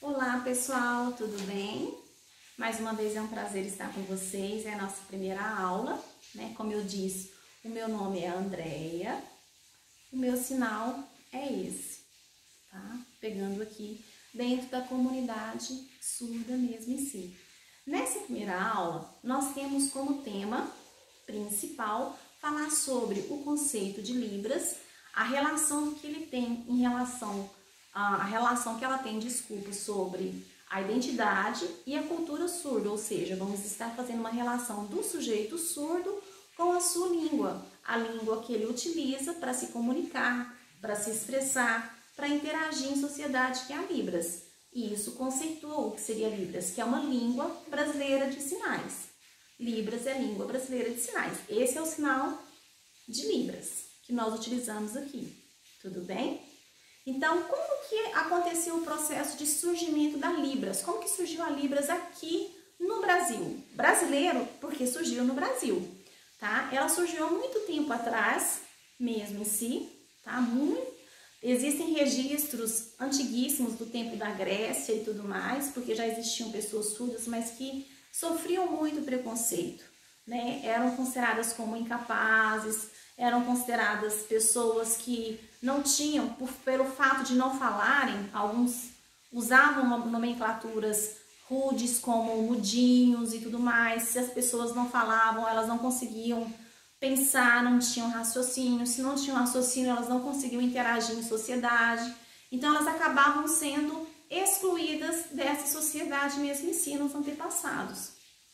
Olá pessoal, tudo bem? Mais uma vez é um prazer estar com vocês, é a nossa primeira aula, né? Como eu disse, o meu nome é Andréia, o meu sinal é esse, tá? Pegando aqui dentro da comunidade surda mesmo em si. Nessa primeira aula, nós temos como tema principal falar sobre o conceito de Libras, a relação que ele tem a relação que ela tem, sobre a identidade e a cultura surda, ou seja, vamos estar fazendo uma relação do sujeito surdo com a sua língua, a língua que ele utiliza para se comunicar, para se expressar, para interagir em sociedade, que é a Libras. E isso conceitua o que seria Libras, que é uma língua brasileira de sinais. Libras é a língua brasileira de sinais. Esse é o sinal de Libras que nós utilizamos aqui. Tudo bem? Então, como que aconteceu o processo de surgimento da Libras? Como que surgiu a Libras aqui no Brasil? Brasileiro, porque surgiu no Brasil, tá? Ela surgiu há muito tempo atrás, mesmo em si, tá? Existem registros antiguíssimos do tempo da Grécia e tudo mais, porque já existiam pessoas surdas, mas que sofriam muito preconceito, né? Eram consideradas como incapazes, eram consideradas pessoas que não tinham, pelo fato de não falarem, alguns usavam nomenclaturas rudes como mudinhos e tudo mais. Se as pessoas não falavam, elas não conseguiam pensar, não tinham raciocínio. Se não tinham raciocínio, elas não conseguiam interagir em sociedade. Então, elas acabavam sendo excluídas dessa sociedade mesmo em si, nos antepassados,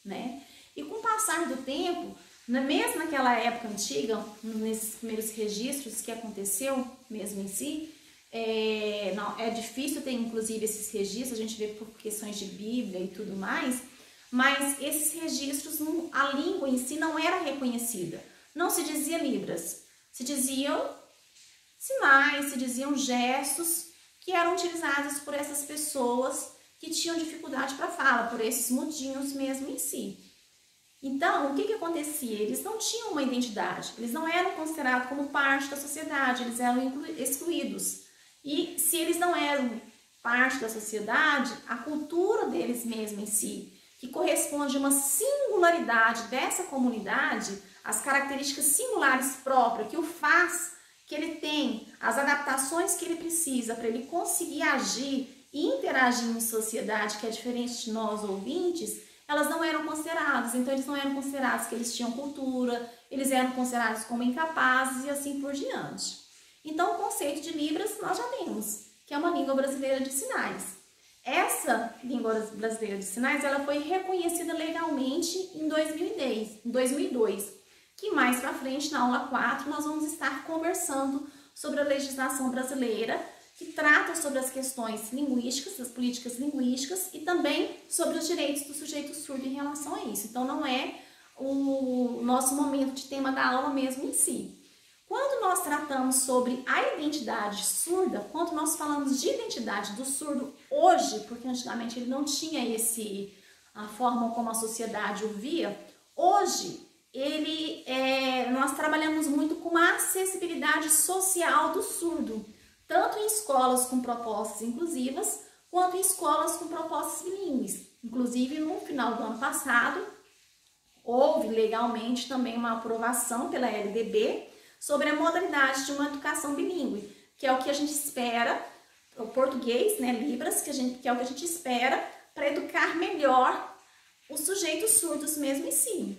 né? E com o passar do tempo, mesmo naquela época antiga, nesses primeiros registros que aconteceu mesmo em si, é difícil ter inclusive esses registros, a gente vê por questões de Bíblia e tudo mais, mas esses registros, a língua em si não era reconhecida. Não se dizia Libras, se diziam sinais, se diziam gestos que eram utilizados por essas pessoas que tinham dificuldade para fala, por esses mudinhos mesmo em si. Então, o que acontecia? Eles não tinham uma identidade, eles não eram considerados como parte da sociedade, eles eram excluídos. E se eles não eram parte da sociedade, a cultura deles mesmo em si, que corresponde a uma singularidade dessa comunidade, as características singulares próprias que o faz, que ele tem, as adaptações que ele precisa para ele conseguir agir e interagir em sociedade, que é diferente de nós ouvintes, elas não eram consideradas. Então, eles não eram considerados que eles tinham cultura, eles eram considerados como incapazes e assim por diante. Então, o conceito de Libras nós já temos, que é uma língua brasileira de sinais. Essa língua brasileira de sinais, ela foi reconhecida legalmente em 2002, que mais para frente, na aula 4, nós vamos estar conversando sobre a legislação brasileira, que trata sobre as questões linguísticas, das políticas linguísticas e também sobre os direitos do sujeito surdo em relação a isso. Então, não é o nosso momento de tema da aula mesmo em si. Quando nós tratamos sobre a identidade surda, quando nós falamos de identidade do surdo hoje, porque antigamente ele não tinha a forma como a sociedade o via, hoje nós trabalhamos muito com a acessibilidade social do surdo, tanto em escolas com propostas inclusivas, quanto em escolas com propostas bilíngues. Inclusive, no final do ano passado, houve legalmente também uma aprovação pela LDB sobre a modalidade de uma educação bilíngue, que é o que a gente espera, o português, né, Libras, que é o que a gente espera para educar melhor os sujeitos surdos mesmo em si.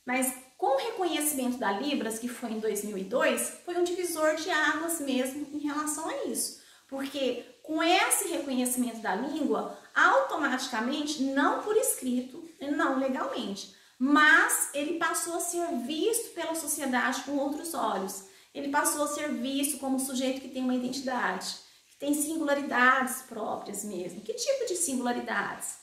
Mas com o reconhecimento da Libras, que foi em 2002, foi um divisor de águas mesmo em relação a isso. Porque com esse reconhecimento da língua, automaticamente, não por escrito, não legalmente, mas ele passou a ser visto pela sociedade com outros olhos. Ele passou a ser visto como um sujeito que tem uma identidade, que tem singularidades próprias mesmo. Que tipo de singularidades?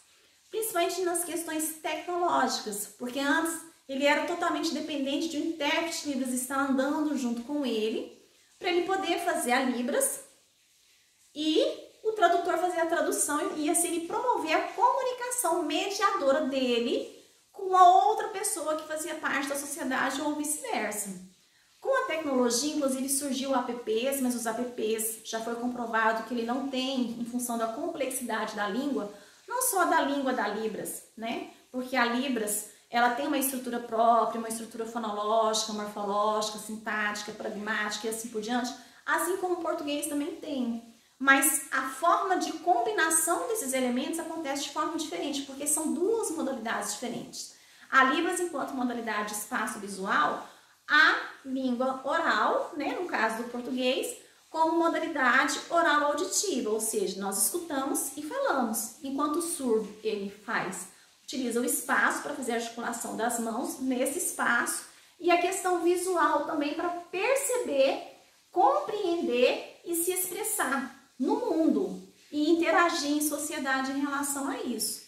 Principalmente nas questões tecnológicas, porque antes ele era totalmente dependente de um intérprete de Libras estar andando junto com ele, para ele poder fazer a Libras e o tradutor fazer a tradução e assim ele promover a comunicação mediadora dele com a outra pessoa que fazia parte da sociedade ou vice-versa. Com a tecnologia, inclusive surgiu apps, mas os apps já foi comprovado que ele não tem, em função da complexidade da língua, não só da língua da Libras, né? Porque a Libras, ela tem uma estrutura própria, uma estrutura fonológica, morfológica, sintática, pragmática e assim por diante, assim como o português também tem. Mas a forma de combinação desses elementos acontece de forma diferente, porque são duas modalidades diferentes. A Libras, enquanto modalidade espaço-visual, a língua oral, né, no caso do português, como modalidade oral-auditiva, ou seja, nós escutamos e falamos, enquanto o surdo ele utiliza o espaço para fazer a articulação das mãos nesse espaço e a questão visual também para perceber, compreender e se expressar no mundo e interagir em sociedade em relação a isso.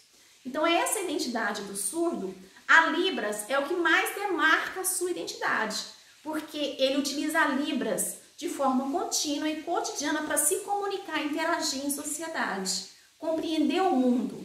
Então, essa identidade do surdo, a Libras é o que mais demarca a sua identidade, porque ele utiliza a Libras de forma contínua e cotidiana para se comunicar, interagir em sociedade, compreender o mundo,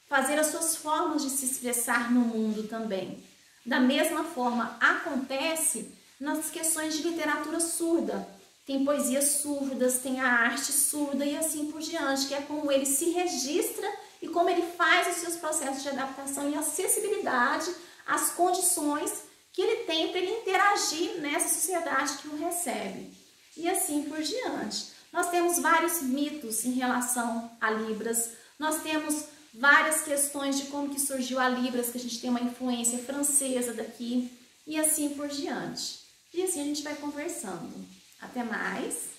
fazer as suas formas de se expressar no mundo também. Da mesma forma, acontece nas questões de literatura surda. Tem poesias surdas, tem a arte surda e assim por diante, que é como ele se registra e como ele faz os seus processos de adaptação e acessibilidade às condições que ele tem para ele interagir nessa sociedade que o recebe. E assim por diante. Nós temos vários mitos em relação a Libras, nós temos várias questões de como que surgiu a Libras, que a gente tem uma influência francesa daqui, e assim por diante. E assim a gente vai conversando. Até mais!